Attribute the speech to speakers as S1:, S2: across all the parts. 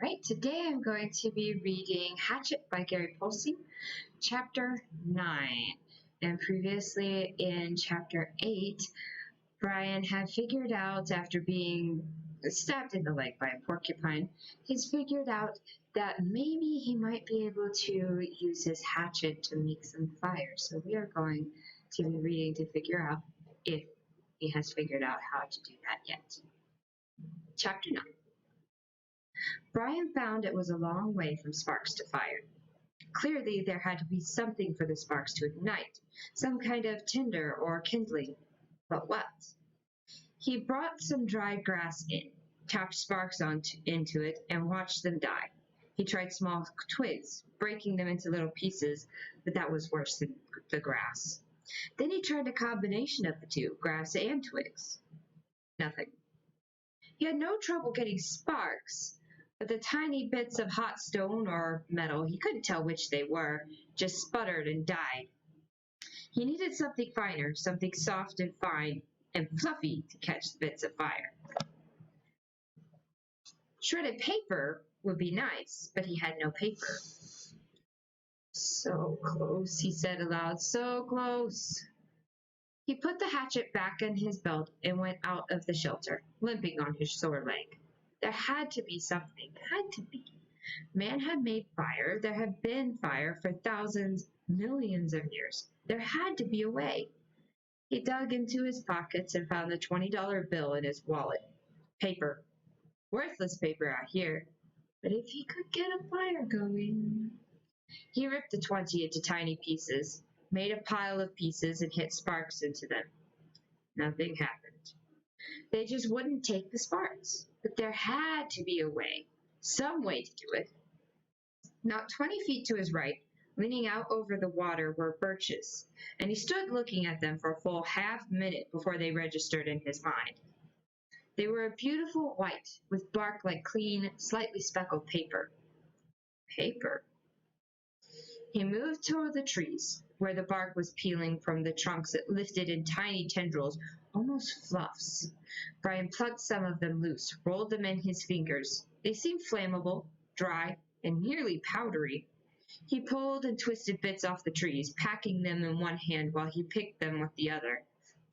S1: Alright, today I'm going to be reading Hatchet by Gary Paulsen, Chapter 9. And previously in Chapter 8, Brian had figured out, after being stabbed in the leg by a porcupine, he's figured out that maybe he might be able to use his hatchet to make some fire. So we are going to be reading to figure out if he has figured out how to do that yet. Chapter 9. Brian found it was a long way from sparks to fire. Clearly, there had to be something for the sparks to ignite, some kind of tinder or kindling. But what? He brought some dried grass in, tapped sparks into it, and watched them die. He tried small twigs, breaking them into little pieces, but that was worse than the grass. Then he tried a combination of the two, grass and twigs. Nothing. He had no trouble getting sparks, but the tiny bits of hot stone or metal, he couldn't tell which they were, just sputtered and died. He needed something finer, something soft and fine and fluffy to catch the bits of fire. Shredded paper would be nice, but he had no paper. So close, he said aloud, so close. He put the hatchet back in his belt and went out of the shelter, limping on his sore leg. There had to be something, had to be. Man had made fire. There had been fire for thousands, millions of years. There had to be a way. He dug into his pockets and found the $20 bill in his wallet. Paper. Worthless paper out here. But if he could get a fire going. He ripped the 20 into tiny pieces, made a pile of pieces, and hit sparks into them. Nothing happened. They just wouldn't take the sparks. But there had to be a way, some way to do it. Not 20 feet to his right, leaning out over the water, were birches, and he stood looking at them for a full half-minute before they registered in his mind. They were a beautiful white, with bark like clean, slightly speckled paper. Paper. He moved toward the trees, where the bark was peeling from the trunks that lifted in tiny tendrils, almost fluffs. Brian plucked some of them loose, rolled them in his fingers. They seemed flammable, dry, and nearly powdery. He pulled and twisted bits off the trees, packing them in one hand while he picked them with the other,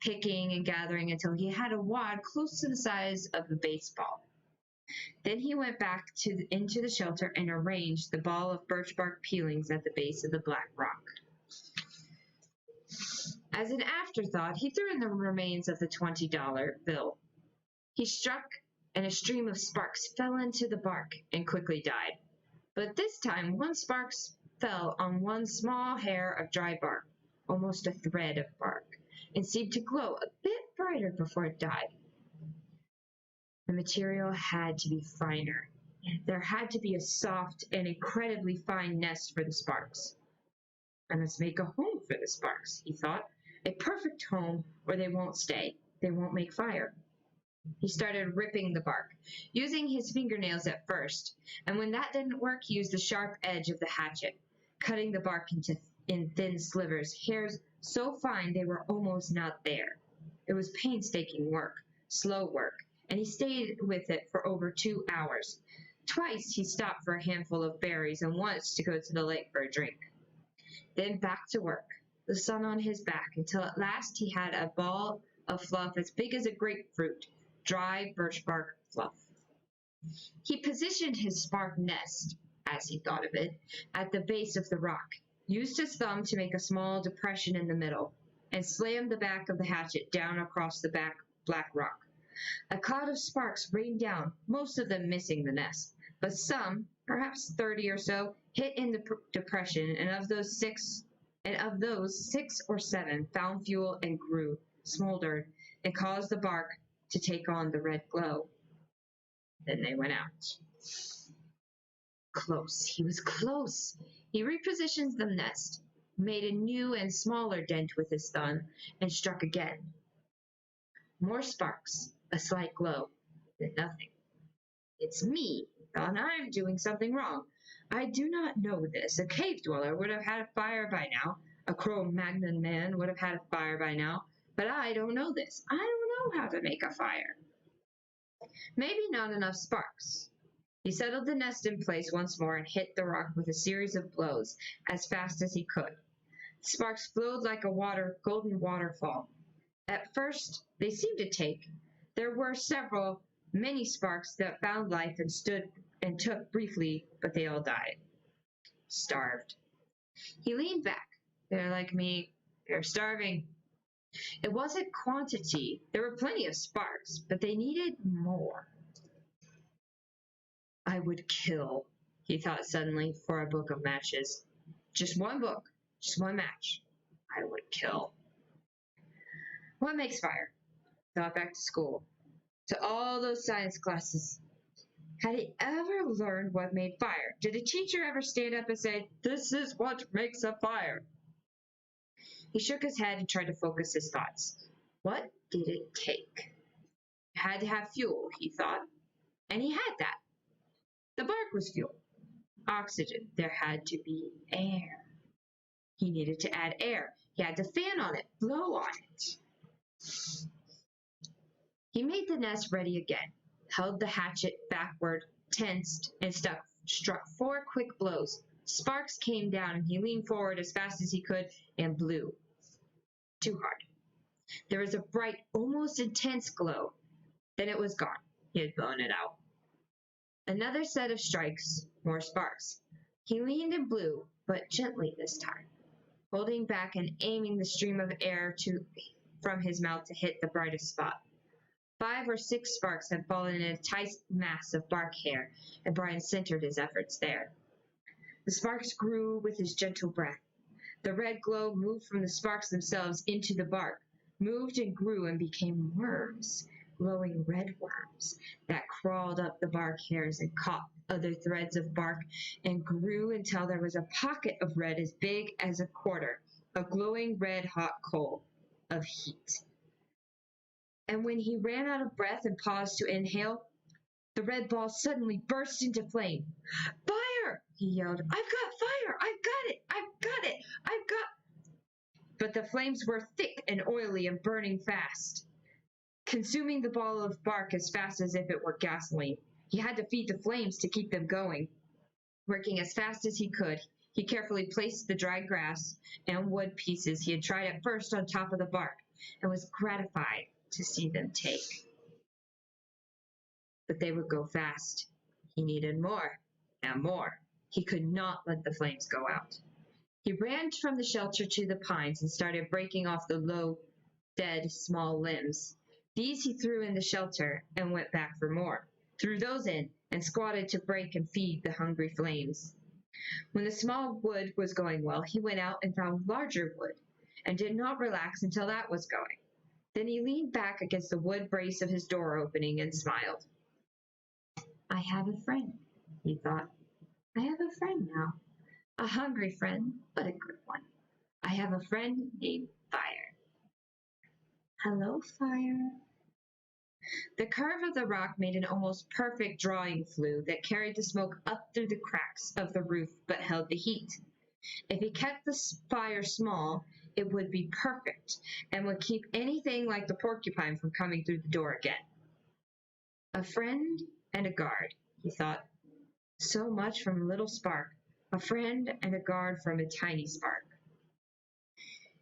S1: picking and gathering until he had a wad close to the size of a baseball. Then he went back into the shelter and arranged the ball of birch bark peelings at the base of the black rock. As an afterthought, he threw in the remains of the $20 bill. He struck, and a stream of sparks fell into the bark and quickly died. But this time, one spark fell on one small hair of dry bark, almost a thread of bark, and seemed to glow a bit brighter before it died. The material had to be finer. There had to be a soft and incredibly fine nest for the sparks. I must make a home for the sparks, he thought. A perfect home where they won't stay. They won't make fire. He started ripping the bark, using his fingernails at first, and when that didn't work, he used the sharp edge of the hatchet, cutting the bark in thin slivers, hairs so fine they were almost not there. It was painstaking work, slow work, and he stayed with it for over 2 hours. Twice he stopped for a handful of berries and once to go to the lake for a drink. Then back to work, the sun on his back, until at last he had a ball of fluff as big as a grapefruit, dry birch bark fluff. He positioned his spark nest, as he thought of it, at the base of the rock, used his thumb to make a small depression in the middle, and slammed the back of the hatchet down across the black rock. A cloud of sparks rained down, most of them missing the nest, but some, perhaps 30 or so, hit in the depression, and of those 6 or 7 found fuel and grew, smoldered, and caused the bark to take on the red glow. Then they went out. Close. He was close. He repositioned the nest, made a new and smaller dent with his thumb, and struck again. More sparks, a slight glow, then nothing. It's me, and I'm doing something wrong. I do not know this. A cave dweller would have had a fire by now. A Cro-Magnon man would have had a fire by now. But I don't know this. I don't know how to make a fire. Maybe not enough sparks. He settled the nest in place once more and hit the rock with a series of blows as fast as he could. Sparks flowed like a golden waterfall. At first, they seemed to take. There were many sparks that found life and stood and took briefly, but they all died. Starved. He leaned back. They're like me. They're starving. It wasn't quantity. There were plenty of sparks, but they needed more. I would kill, he thought suddenly, for a book of matches. Just one book, just one match. I would kill. What makes fire? Thought back to school, to all those science classes. Had he ever learned what made fire? Did a teacher ever stand up and say, "This is what makes a fire"? He shook his head and tried to focus his thoughts. What did it take? It had to have fuel, he thought, and he had that. The bark was fuel. Oxygen. There had to be air. He needed to add air. He had to fan on it, blow on it. He made the nest ready again, held the hatchet backward, tensed, and struck 4 quick blows. Sparks came down, and he leaned forward as fast as he could and blew. Too hard. There was a bright, almost intense glow. Then it was gone. He had blown it out. Another set of strikes, more sparks. He leaned and blew, but gently this time, holding back and aiming the stream of air from his mouth to hit the brightest spot. 5 or 6 sparks had fallen in a tight mass of bark hair, and Brian centered his efforts there. The sparks grew with his gentle breath. The red glow moved from the sparks themselves into the bark, moved and grew and became worms, glowing red worms that crawled up the bark hairs and caught other threads of bark and grew until there was a pocket of red as big as a quarter, a glowing red hot coal of heat. And when he ran out of breath and paused to inhale, the red ball suddenly burst into flame. "Fire!" he yelled. "I've got fire! I've got it! I've got it! I've got..." But the flames were thick and oily and burning fast, consuming the ball of bark as fast as if it were gasoline. He had to feed the flames to keep them going. Working as fast as he could, he carefully placed the dry grass and wood pieces he had tried at first on top of the bark, and was gratified to see them take. But they would go fast. He needed more and more. He could not let the flames go out. He ran from the shelter to the pines and started breaking off the low, dead, small limbs. These he threw in the shelter and went back for more, threw those in, and squatted to break and feed the hungry flames. When the small wood was going well, he went out and found larger wood, and did not relax until that was going. Then he leaned back against the wood brace of his door opening and smiled. "I have a friend," he thought. "I have a friend now. A hungry friend, but a good one. I have a friend named Fire. Hello, Fire." The curve of the rock made an almost perfect drawing flue that carried the smoke up through the cracks of the roof but held the heat. If he kept the fire small, it would be perfect and would keep anything like the porcupine from coming through the door again. A friend and a guard, he thought. So much from a little spark. A friend and a guard from a tiny spark.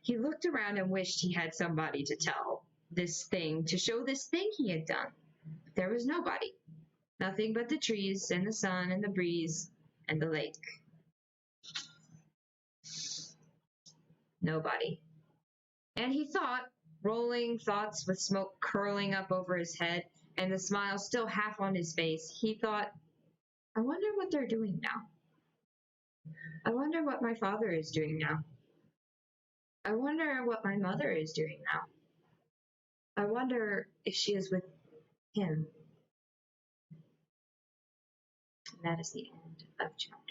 S1: He looked around and wished he had somebody to show this thing he had done. But there was nobody. Nothing but the trees and the sun and the breeze and the lake. Nobody. And he thought, rolling thoughts with smoke curling up over his head and the smile still half on his face, he thought, I wonder what they're doing now. I wonder what my father is doing now. I wonder what my mother is doing now. I wonder if she is with him. And that is the end of chapter